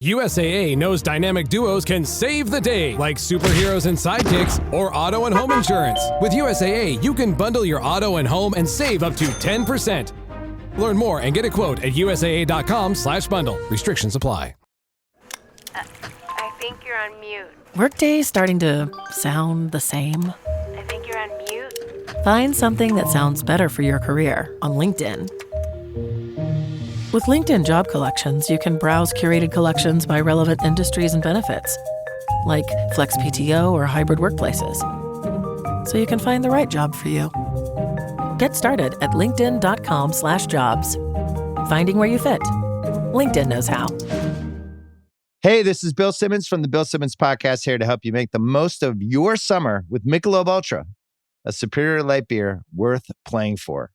USAA knows dynamic duos can save the day, like superheroes and sidekicks or auto and home insurance. With USAA, you can bundle your auto and home and save up to 10%. Learn more and get a quote at USAA.com/bundle. Restrictions apply. I think you're on mute. Workday starting to sound the same? I think you're on mute. Find something that sounds better for your career on LinkedIn. With LinkedIn Job Collections, you can browse curated collections by relevant industries and benefits, like flex PTO or hybrid workplaces, so you can find the right job for you. Get started at linkedin.com/jobs. Finding where you fit. LinkedIn knows how. Hey, this is Bill Simmons from the Bill Simmons Podcast, here to help you make the most of your summer with Michelob Ultra, a superior light beer worth playing for.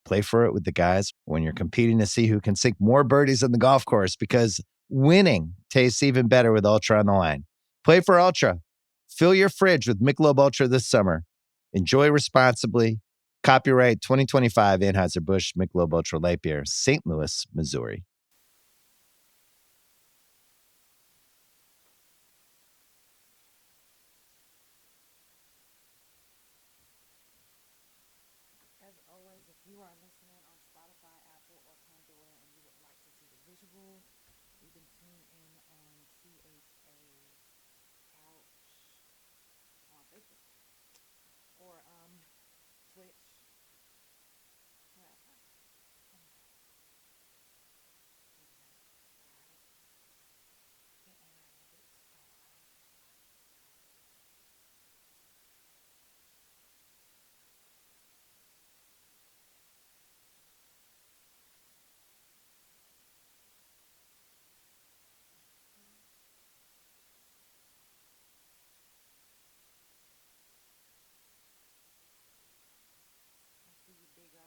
Play for it with the guys when you're competing to see who can sink more birdies on the golf course, because winning tastes even better with Ultra on the line. Play for Ultra. Fill your fridge with Michelob Ultra this summer. Enjoy responsibly. Copyright 2025 Anheuser-Busch Michelob Ultra Light Beer, St. Louis, Missouri. As always, if you are listening on Spotify, Apple, or Pandora, and you would like to see the visual, you can tune in on Couch on Facebook or Twitch. Whatever. Anyway. Getting ready to get started. I see you, Big O.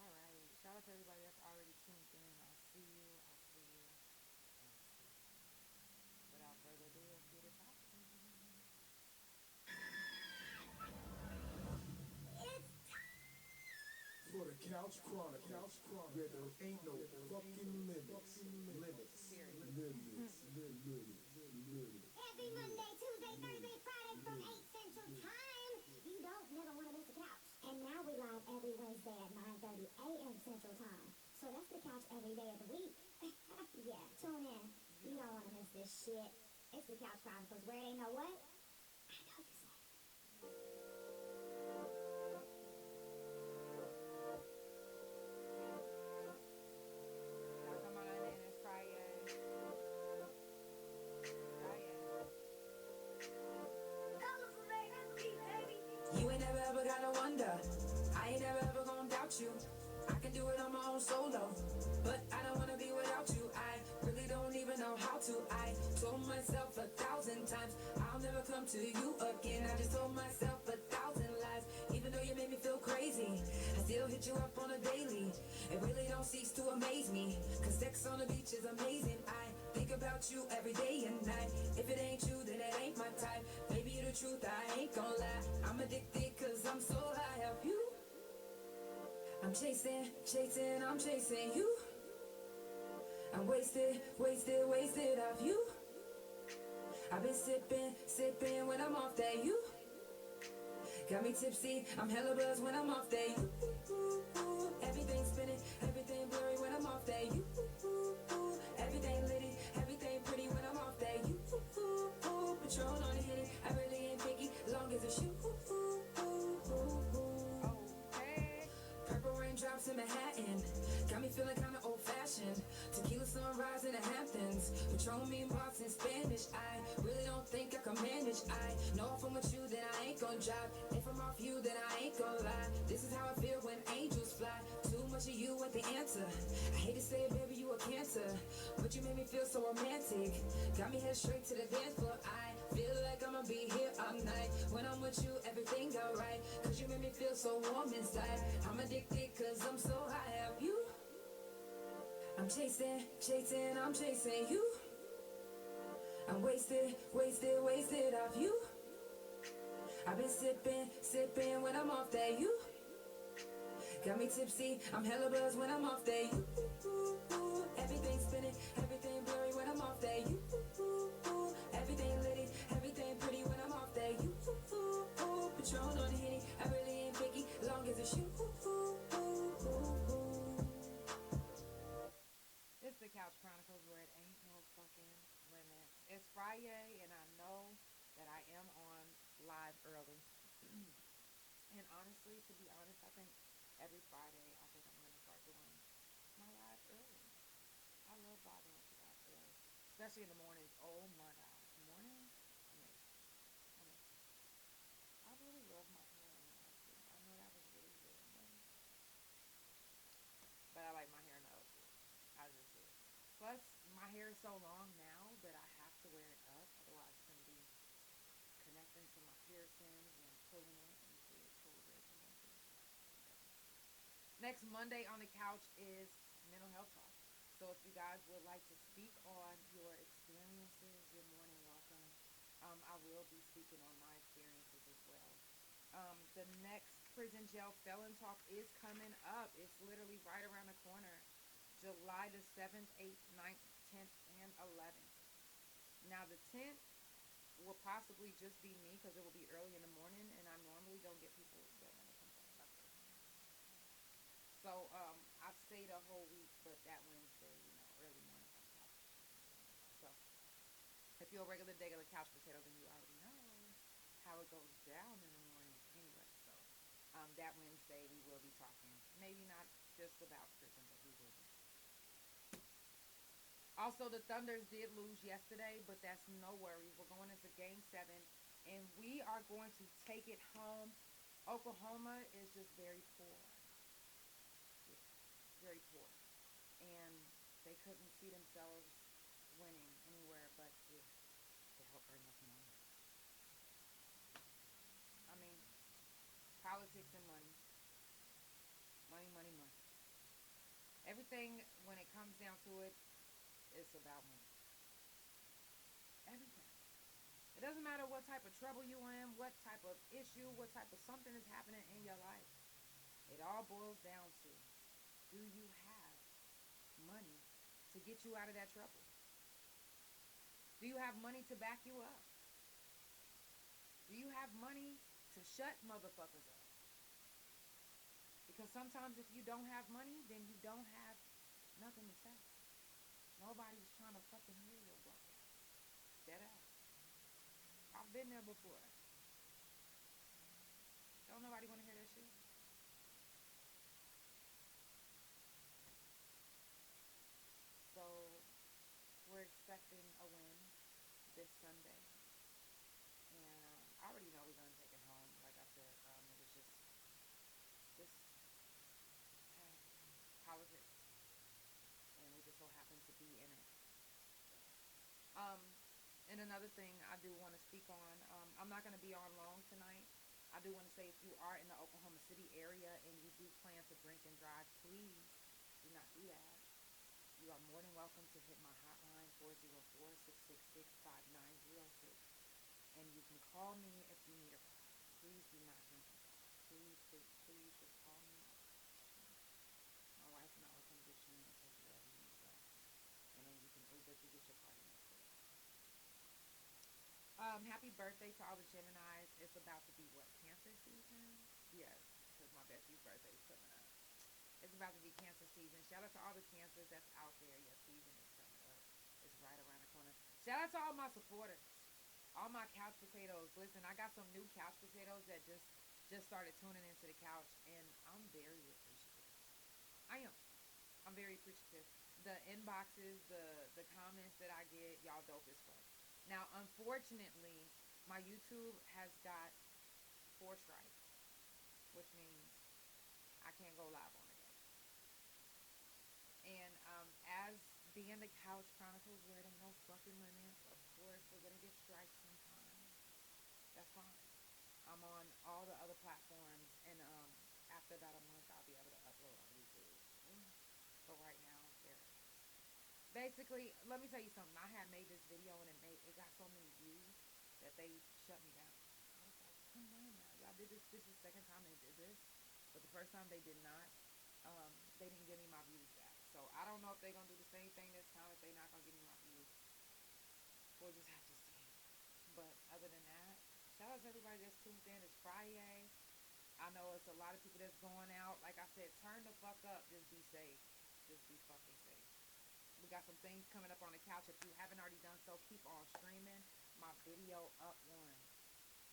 All right. Shout out to everybody that's already tuned in. I see you. Without further ado, let's get it poppin'. For the Couch Chronicles, where there ain't no fucking limits. Every Monday, Tuesday, Thursday, Friday from 8 Central Time. You don't never want to miss the couch. And now we live every Wednesday at 9:30 a.m. Central Time. So that's the couch every day of the week. Yeah, tune in. You don't want to miss this shit. It's the Couch Chronicles, where it ain't no what? I know you say. Y'all come on in, it's Friday. You ain't never ever gotta wonder. I ain't never ever gonna doubt you. I can do it on my own solo, but I don't wanna be without you. I really don't even know how to. I told myself 1,000 times I'll never come to you again. I just told myself 1,000 lies. Even though you made me feel crazy, I still hit you up on a daily. It really don't cease to amaze me, cause sex on the beach is amazing. I think about you every day and night. If it ain't you, then it ain't my type. Baby, the truth, I ain't gon' lie. I'm addicted cause I'm so high of you. I'm chasing you. I'm wasted of you. I've been sipping when I'm off that you. Got me tipsy, I'm hella buzzed when I'm off that you. Everything spinning, everything blurry when I'm off that you. Everything litty, everything pretty when I'm off that you. Patron on the hitty, I really ain't picky, long as it's you. Purple raindrops in Manhattan, got me feeling kinda old-fashioned. Tequila sunrise in the Hamptons, Patron mean marks in Spanish. I really don't think I can manage. I know if I'm with you, then I ain't gon' drive. If I'm off you, then I ain't gon' lie. This is how I feel when angels answer, but you made me feel so romantic. Got me head straight to the dance floor. I feel like I'ma be here all night. When I'm with you, everything go right. Cause you made me feel so warm inside. I'm addicted cause I'm so high of you. I'm chasing, I'm chasing you. I'm wasted off you. I've been sipping when I'm off that you. Got me tipsy, I'm hella buzzed when I'm off that you. Everything spinning, everything blurry when I'm off that you. Everything litty, everything pretty when I'm off that you. Patron on the Henny, I really ain't picky, long as it's you. It's the Couch Chronicles where it ain't no fucking limits. It's Friday, and I know that I am on live early. And honestly, to be honest, I think every Friday, I think I'm going to start doing my live early. I love vibing with you guys early, especially in the mornings. Oh my God, mornings, amazing, amazing. I really love my hair in the too. I know that was really random, but I like my hair in the too. I just do. Plus, my hair is so long now that I have to wear it up, otherwise it's going to be connecting to my piercings and pulling it. You see it pull it. Next Monday on the couch is mental health talk. So if you guys would like to speak on your experiences, you're more than welcome. I will be speaking on my experiences as well. The next prison jail felon talk is coming up. It's literally right around the corner. July the 7th, 8th, 9th, 10th, and 11th. Now the 10th will possibly just be me because it will be early in the morning, and I normally don't get people that want to complain about this. So I've stayed a whole week, but that Wednesday, early morning on the couch. So if you're a regular couch potato, then you already know how it goes down in the morning anyway. So that Wednesday we will be talking. Maybe not just about prison, but we will be. Also, the Thunders did lose yesterday, but that's no worries. We're going into Game 7, and we are going to take it home. Oklahoma is just very poor. Yeah, very poor. And they couldn't see themselves winning anywhere but here to help bring us money. I mean, politics and money. Money, money, money. Everything, when it comes down to it, it's about money. Everything. It doesn't matter what type of trouble you're in, what type of issue, what type of something is happening in your life. It all boils down to, do you have money to get you out of that trouble? Do you have money to back you up? Do you have money to shut motherfuckers up? Because sometimes if you don't have money, then you don't have nothing to say. Nobody's trying to fucking hear your black ass. Dead ass. I've been there before. Don't nobody want to hear that shit. So, we're expecting a win this Sunday. And I already know we're going to take it home. Like I said, it was just politics. And we just so happen to be in it. And another thing I do want to speak on, I'm not going to be on long tonight. I do want to say if you are in the Oklahoma City area and you do plan to drink and drive, please do not do that. You are more than welcome to hit my hotline, 404-666-5906. And you can call me if you need a ride. Please do not drink and drive. Please, please, please just call me. My wife and I will come get you and take you wherever you need to go. And then you can Uber to get your party next door. Happy birthday to all the Geminis. It's about to be what, Cancer season? Yes, because my bestie's birthday is coming up. It's about to be Cancer season. Shout out to all the Cancers that's out there. Your season is coming up. It's right around the corner. Shout out to all my supporters, all my couch potatoes. Listen, I got some new couch potatoes that just started tuning into the couch, and I'm very appreciative. I am. I'm very appreciative. The inboxes, the comments that I get, y'all dope as fuck. Now, unfortunately, my YouTube has got 4 strikes, which means I can't go live on it yet. And as being the Couch Chronicles where it ain't no fucking limits, of course, we're going to get strikes sometimes. That's fine. I'm on all the other platforms, and after about a month, I'll be able to upload on YouTube. But right now, there it is. Basically, let me tell you something. I had made this video, and it got so many views that they shut me down. I was like, come on now, y'all did this. This is the second time they did this, but the first time they did not. They didn't give me my views back. So I don't know if they're gonna do the same thing this time. If they're not gonna give me my views, we'll just have to see. But other than that, shout out to everybody that's tuned in. It's Friday. I know it's a lot of people that's going out. Like I said, turn the fuck up. Just be safe. Just be fucking safe. We got some things coming up on the couch. If you haven't already done so, keep on streaming. My video Up One.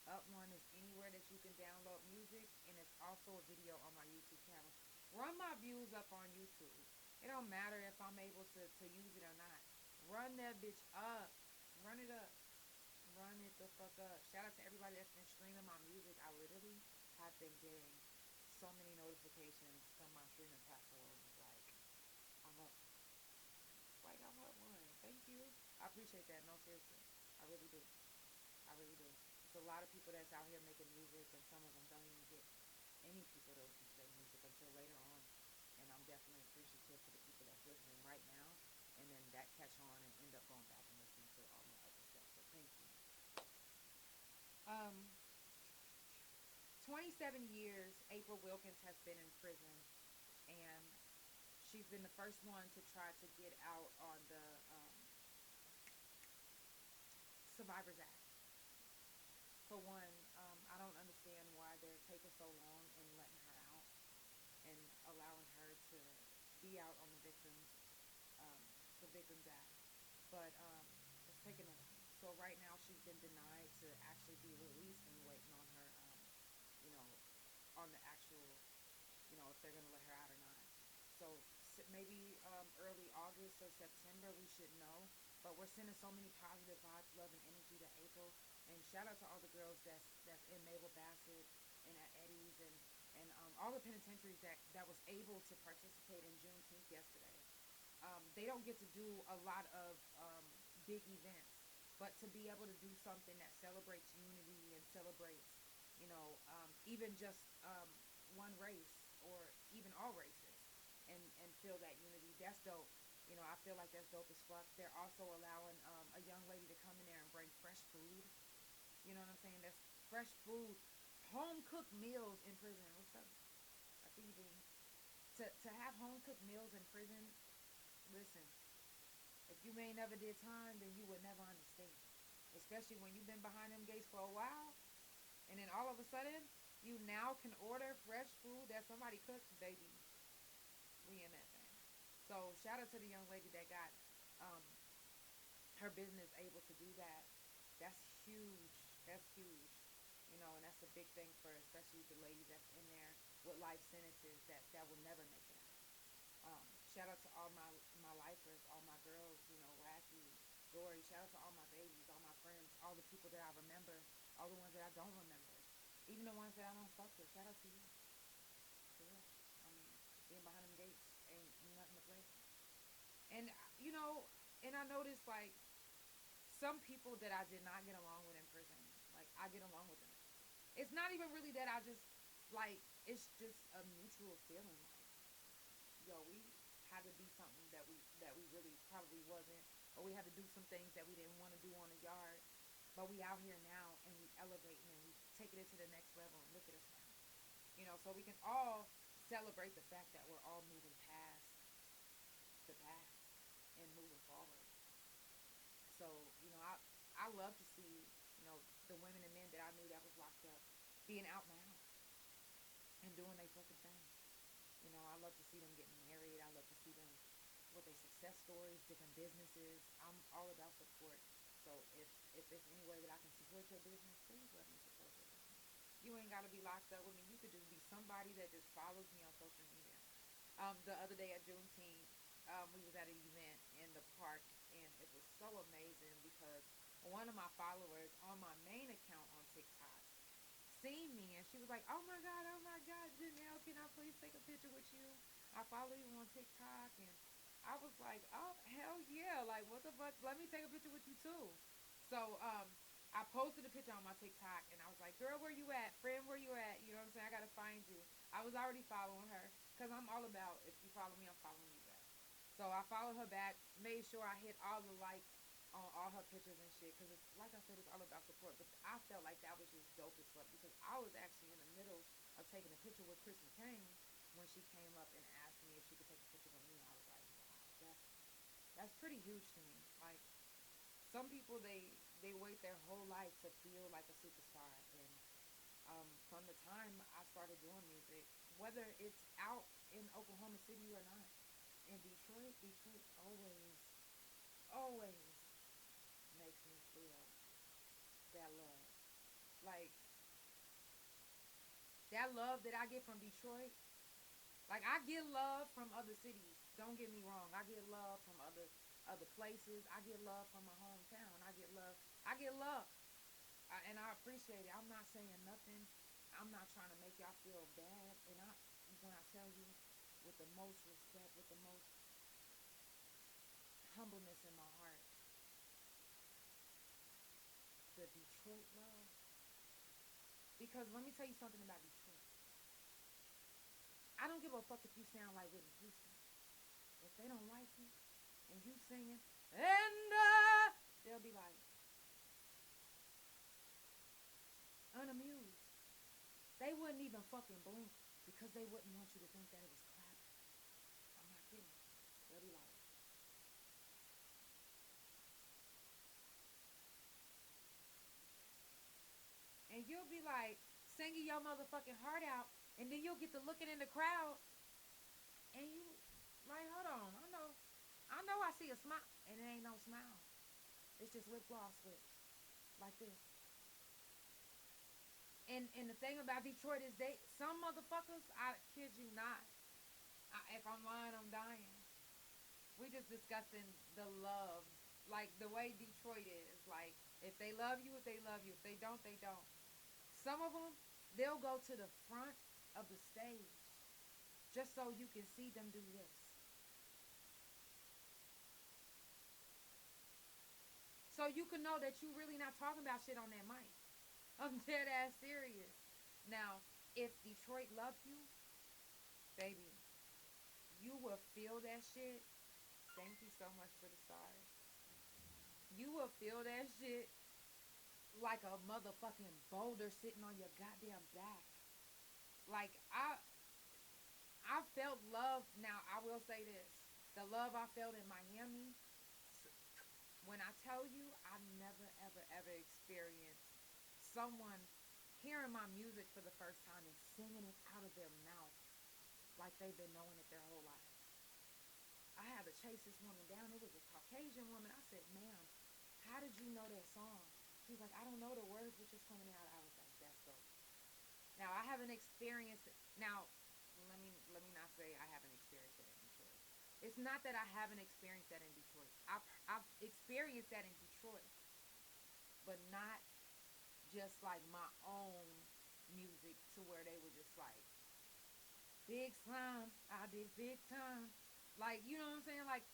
Up One is anywhere that you can download music, and it's also a video on my YouTube channel. Run my views up on YouTube. It don't matter if I'm able to use it or not. Run that bitch up. Run it up. Run it the fuck up. Shout out to everybody that's been streaming my music. I literally have been getting so many notifications from my streaming platforms. Like, I'm up. I'm up one. Thank you. I appreciate that. No, seriously. I really do. I really do. There's a lot of people that's out here making music, and some of them don't even get any people to listen to their music until later on. And I'm definitely appreciative for the people that's listening right now, and then that catch on and end up going back and listening to all my other stuff. So thank you. 27 years April Wilkins has been in prison, and she's been the first one to try to get out on the Survivors Act. For one, I don't understand why they're taking so long and letting her out and allowing her to be out on the Victims Act. But it's taking a while. So right now she's been denied to actually be released, and waiting on her, on the actual, if they're going to let her out or not. So maybe early August or September we should know. But we're sending so many positive vibes, love, and energy to April. And shout out to all the girls that's in Mabel Bassett and at Eddie's and all the penitentiaries that was able to participate in Juneteenth yesterday. They don't get to do a lot of big events, but to be able to do something that celebrates unity and celebrates, even just one race or even all races, and feel that unity, that's dope. I feel like that's dope as fuck. They're also allowing a young lady to come in there and bring fresh food. You know what I'm saying? That's fresh food, home-cooked meals in prison. What's up? I see you, baby. To have home-cooked meals in prison, listen, if you ain't never did time, then you would never understand. Especially when you've been behind them gates for a while, and then all of a sudden, you now can order fresh food that somebody cooked, baby. We in that thing. So shout out to the young lady that got her business able to do that. That's huge. That's huge. And that's a big thing for especially the ladies that's in there with life sentences that will never make it out. Shout out to all my lifers, all my girls, Wacky, Dory. Shout out to all my babies, all my friends, all the people that I remember, all the ones that I don't remember, even the ones that I don't fuck with. Shout out to you. For real. Being behind them gates ain't nothing to play with. And, and I noticed, like, some people that I did not get along with in prison, like, I get along with them. It's not even really that I just, like, it's just a mutual feeling, like, yo, we had to be something that we really probably wasn't, or we had to do some things that we didn't want to do on the yard, but we out here now, and we elevating, and we taking it to the next level, and look at us now. So we can all celebrate the fact that we're all moving past the past and moving forward. So, I love to see, the women and men that I knew that was locked up being out now and doing their fucking thing. I love to see them getting married. I love to see them with their success stories, different businesses. I'm all about support. So if there's any way that I can support your business, please let me support your business. You ain't got to be locked up with me. You could just be somebody that just follows me on social media. The other day at Juneteenth, we was at an event in the park, and it was so amazing because one of my followers on my main account on TikTok seen me, and she was like, oh my God, Janelle, can I please take a picture with you? I follow you on TikTok, and I was like, oh hell yeah! Like what the fuck? Let me take a picture with you too. So I posted a picture on my TikTok and I was like, girl, where you at? Friend, where you at? You know what I'm saying? I gotta find you. I was already following her because I'm all about if you follow me, I'm following you back. So I followed her back, made sure I hit all the likes on all her pictures and shit because it's like I said, it's all about support. But I felt like that was just dope as fuck because I was actually in the middle of taking a picture with Chris McCain when she came up and asked me if she could take a picture with me. I was like, wow, that's pretty huge to me. Like some people they wait their whole life to feel like a superstar and from the time I started doing music, whether it's out in Oklahoma City or not, in Detroit always makes me feel that love. Like that love that I get from Detroit, like I get love from other cities. Don't get me wrong. I get love from other places. I get love from my hometown. I get love. I get love. And I appreciate it. I'm not saying nothing. I'm not trying to make y'all feel bad. And when I tell you with the most respect, with the most humbleness in my heart, the Detroit love. Because let me tell you something about Detroit. I don't give a fuck if you sound like Whitney Houston. If they don't like you and you singing, and they'll be like unamused. They wouldn't even fucking blink because they wouldn't want you to think that it was clapping. I'm not kidding. They'll be like, and you'll be like singing your motherfucking heart out, and then you'll get to looking in the crowd, and you like, hold on, I know, I see a smile, and it ain't no smile. It's just lip gloss lips, like this. And the thing about Detroit is some motherfuckers, I kid you not. If I'm lying, I'm dying. We just discussing the love, like the way Detroit is. Like if they love you, if they love you. If they don't, they don't. Some of them, they'll go to the front of the stage just so you can see them do this. So you can know that you really not talking about shit on that mic. I'm dead ass serious. Now, if Detroit love you, baby, you will feel that shit. Thank you so much for the stars. You will feel that shit like a motherfucking boulder sitting on your goddamn back. Like I felt love. Now I will say this: the love I felt in Miami. When I tell you, I never ever ever experienced someone hearing my music for the first time and singing it out of their mouth like they've been knowing it their whole life. I had to chase this woman down. It was a Caucasian woman. I said, ma'am, how did you know that song? She was like, I don't know the words, but just coming out. I was like, that's dope. Now I haven't experienced it. Now, let me not say I haven't experienced it in Detroit. It's not that I haven't experienced that in Detroit. I've experienced that in Detroit, but not just like my own music to where they were just like big slime. I did big time. Like you know what I'm saying? Like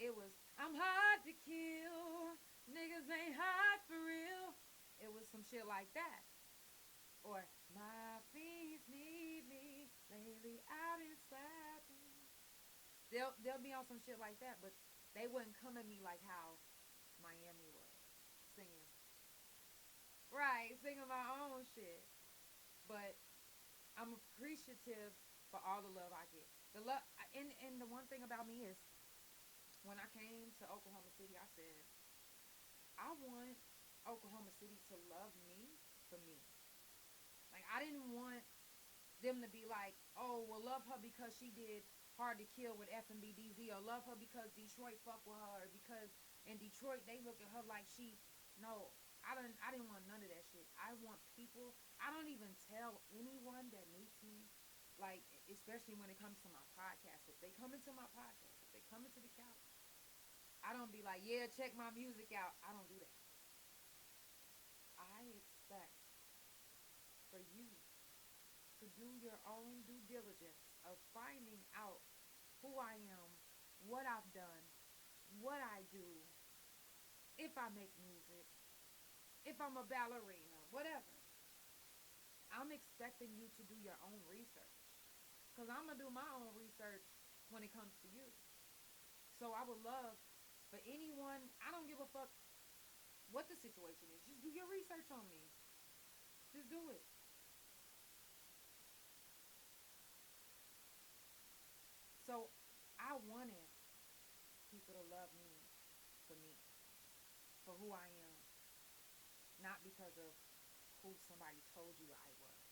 it was. I'm hard to kill. Niggas ain't hard for real. It was some shit like that. Or my fiends need me lately out inside me. They'll be on some shit like that, but they wouldn't come at me like how Miami was singing. Right, singing my own shit. But I'm appreciative for all the love I get. The love and the one thing about me is when I came to Oklahoma City, I said I want Oklahoma City to love me for me. Like I didn't want them to be like, oh, well, love her because she did Hard to Kill with FMBDZ, or love her because Detroit fuck with her, or because in Detroit they look at her like she. No, I didn't want none of that shit. I want people. I don't even tell anyone that meets me, like especially when it comes to my podcast. If they come into my podcast, if they come into the couch, I don't be like, yeah, check my music out. I don't do that. I expect for you to do your own due diligence of finding out who I am what I've done, what I do, if I make music, if I'm a ballerina, whatever. I'm expecting you to do your own research. Because I'm going to do my own research when it comes to you. So I would love for anyone, I don't give a fuck what the situation is. Just do your research on me. Just do it. So I wanted people to love me, for who I am, not because of who somebody told you I was.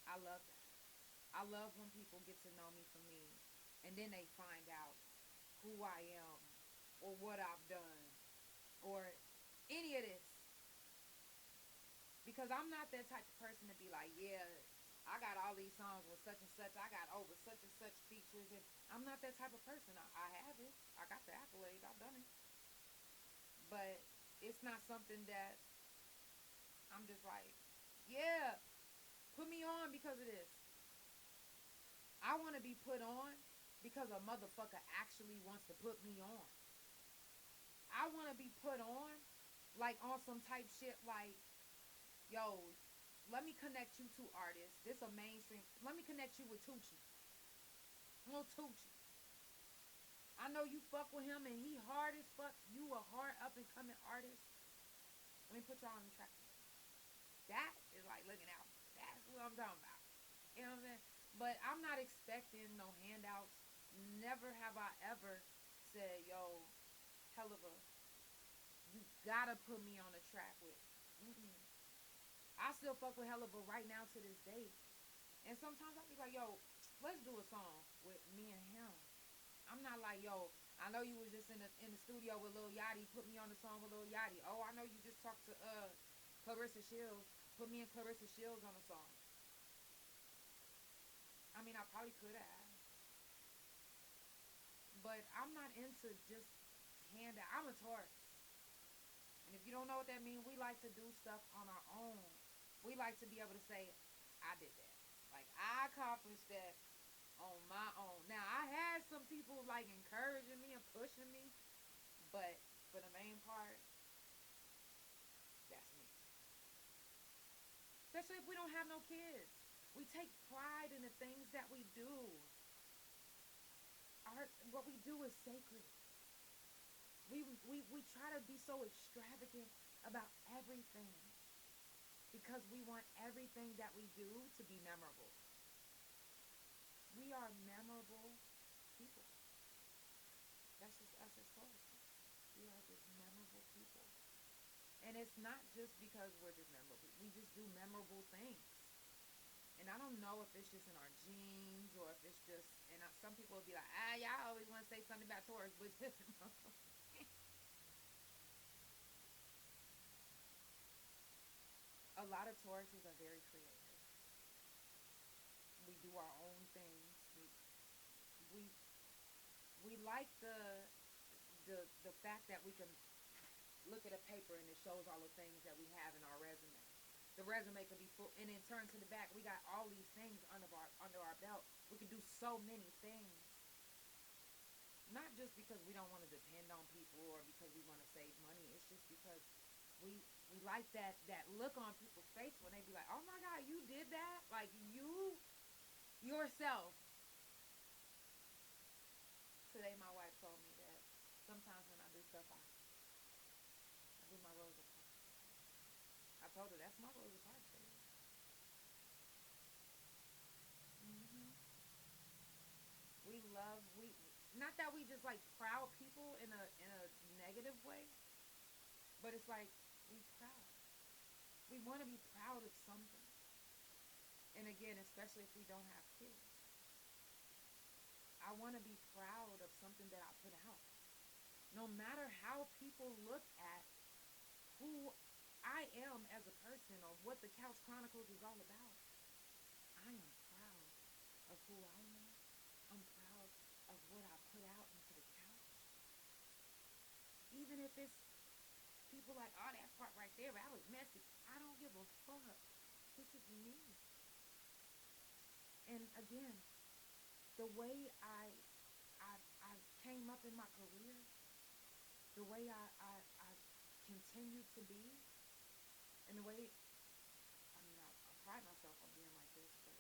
I love that. I love when people get to know me for me, and then they find out who I am, or what I've done, or any of this. Because I'm not that type of person to be like, yeah, I got all these songs with such and such. I got over such and such features. And I'm not that type of person. I have it. I got the accolade. I've done it. But it's not something that I'm just like, yeah, put me on because of this. I want to be put on because a motherfucker actually wants to put me on. I want to be put on like on some type shit like, yo, let me connect you to artists. This a mainstream. Let me connect you with Tucci. Little Tucci. I know you fuck with him and he hard as fuck. You a hard up and coming artist. Let me put y'all on the track. That is like looking out. That's what I'm talking about. You know what I'm saying? But I'm not expecting no handouts. Never have I ever said, yo, Helliva, you gotta put me on the track with. I still fuck with Helliva right now to this day. And sometimes I'll be like, yo, let's do a song with me and him. I'm not like, yo, I know you was just in the studio with Lil Yachty. Put me on the song with Lil Yachty. Oh, I know you just talked to Clarissa Shields. Put me and Clarissa Shields on the song. I mean, I probably could have. But I'm not into just handout. I'm a Taurus. And if you don't know what that means, we like to do stuff on our own. We like to be able to say, I did that. Like, I accomplished that on my own. Now, I had some people, like, encouraging me and pushing me. But for the main part, that's me. Especially if we don't have no kids. We take pride in the things that we do. What we do is sacred. We try to be so extravagant about everything because we want everything that we do to be memorable. We are memorable people. That's just us as Taurus. We are just memorable people. And it's not just because we're just memorable. We just do memorable things. And I don't know if it's just in our genes or if it's just, and some people will be like, y'all always want to say something about Taurus, but just a lot of Tauruses are very creative. We do our own things. We like the fact that we can look at a paper and it shows all the things that we have in our resume. The resume can be full, and then turn to the back. We got all these things under our belt. We can do so many things. Not just because we don't want to depend on people or because we want to save money. It's just because we like that look on people's face when they be like, oh my God, you did that? Like you yourself. Today my wife told me that sometimes when I do stuff, I do my Rosa Parks. I told her that's my Rosa Parks, baby. Not that we just like proud people in a negative way, but it's like we proud. We want to be proud of something. And again, especially if we don't have kids. I want to be proud of something that I put out. No matter how people look at who I am as a person or what the Couch Chronicles is all about, I am proud of who I am. I'm proud of what I put out into the couch. Even if it's people like, oh, that part right there, that was messy. I don't give a fuck. This is me. And again, the way I came up in my career, the way I continue to be, and the way, I mean, I pride myself on being like this, but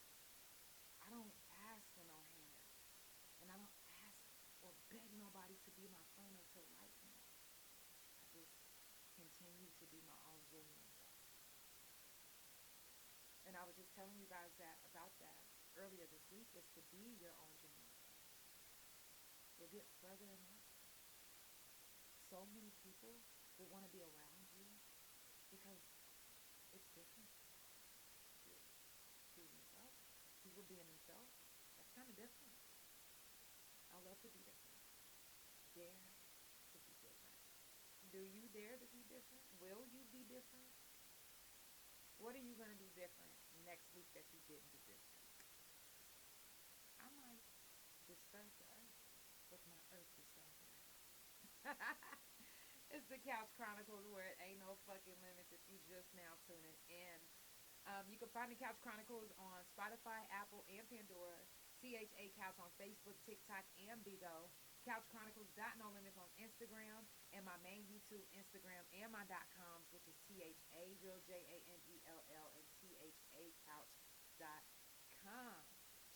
I don't ask for no handout. And I don't ask or beg nobody to be my friend or to like me. I just continue to be my own genuine self. And I was just telling you guys about that earlier this week, is to be your own genuine self. You'll get further in life. So many people will want to be around you because it's different. You're being yourself. People being themselves. That's kind of different. I love to be different. Dare to be different. Do you dare to be different? Will you be different? What are you going to do different next week that you didn't do different? I might disturb the earth with my earth disturbing ass. It's the Couch Chronicles, where it ain't no fucking limits if you just now tuning in. You can find the Couch Chronicles on Spotify, Apple, and Pandora. CHA-Couch on Facebook, TikTok, and Bigo. CouchChronicles.No Limits on Instagram, and my main YouTube, Instagram, and my .coms, which is THA, real JANELL, and CHACouch.com.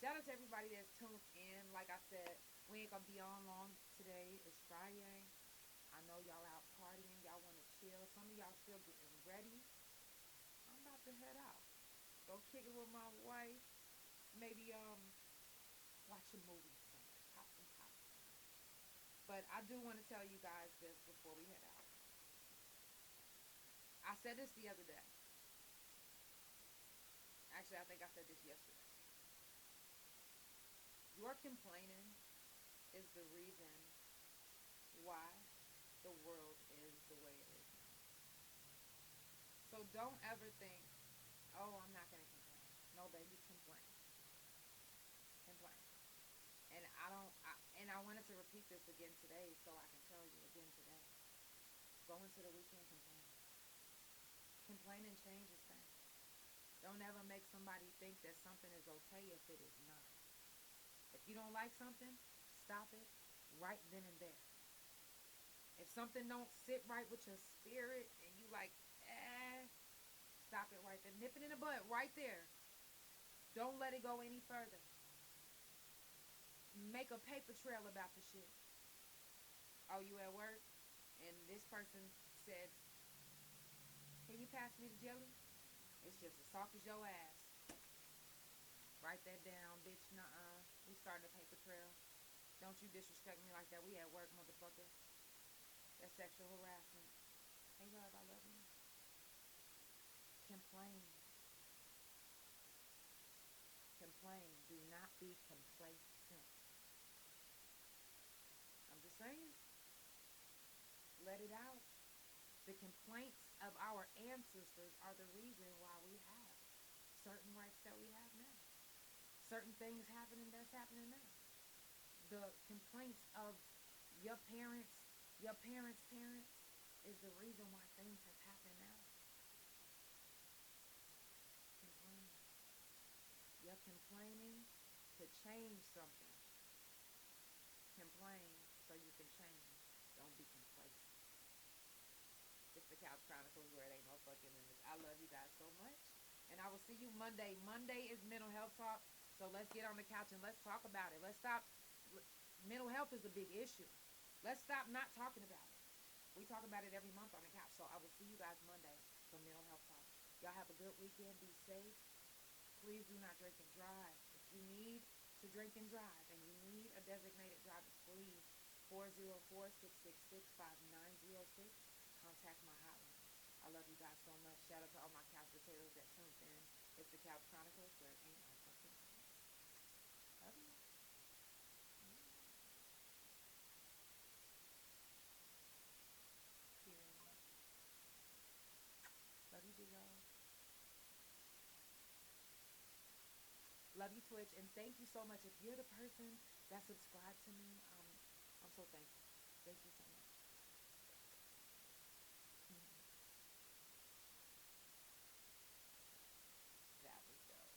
Shout out to everybody that's tuned in. Like I said, we ain't gonna be on long today. It's Friday. I know y'all out partying. Y'all want to chill. Some of y'all still getting ready. I'm about to head out. Go kick it with my wife. Maybe watch a movie somewhere. Pop some popcorn. But I do want to tell you guys this before we head out. I said this the other day. Actually, I think I said this yesterday. Your complaining is the reason why the world is the way it is now. So don't ever think, oh, I'm not going to complain. No, baby, complain. Complain. And I wanted to repeat this again today so I can tell you again today. Go into the weekend complaining. Complaining changes things. Don't ever make somebody think that something is okay if it is not. If you don't like something, stop it right then and there. If something don't sit right with your spirit and you like, stop it right there. Nip it in the bud right there. Don't let it go any further. Make a paper trail about the shit. Oh, you at work? And this person said, can you pass me the jelly? It's just as soft as your ass. Write that down, bitch. Nuh-uh. We starting a paper trail. Don't you disrespect me like that. We at work, motherfucker. That's sexual harassment. Hey, love, I love you. Complain. Complain. Do not be complacent. I'm just saying. Let it out. The complaints of our ancestors are the reason why we have certain rights that we have now. Certain things happening that's happening now. The complaints of your parents' parents is the reason why things have happened now. Complain. You're complaining to change something. Complain so you can change. Don't be complacent. It's the Couch Chronicles, where it ain't no fucking limits. I love you guys so much. And I will see you Monday. Monday is mental health talk. So let's get on the couch and let's talk about it. Let's stop. Mental health is a big issue. Let's stop not talking about it. We talk about it every month on the couch. So I will see you guys Monday for mental health talk. Y'all have a good weekend. Be safe. Please do not drink and drive. If you need to drink and drive and you need a designated driver, please 404-666-5906. Contact my hotline. I love you guys so much. Shout out to all my couch potatoes that tuned in. It's the Couch Chronicles, where it ain't no fucking limits. Love you. Period. Love you, Bigo. Love you, Twitch, and thank you so much. If you're the person that subscribed to me, I'm so thankful. Thank you so much. That was dope.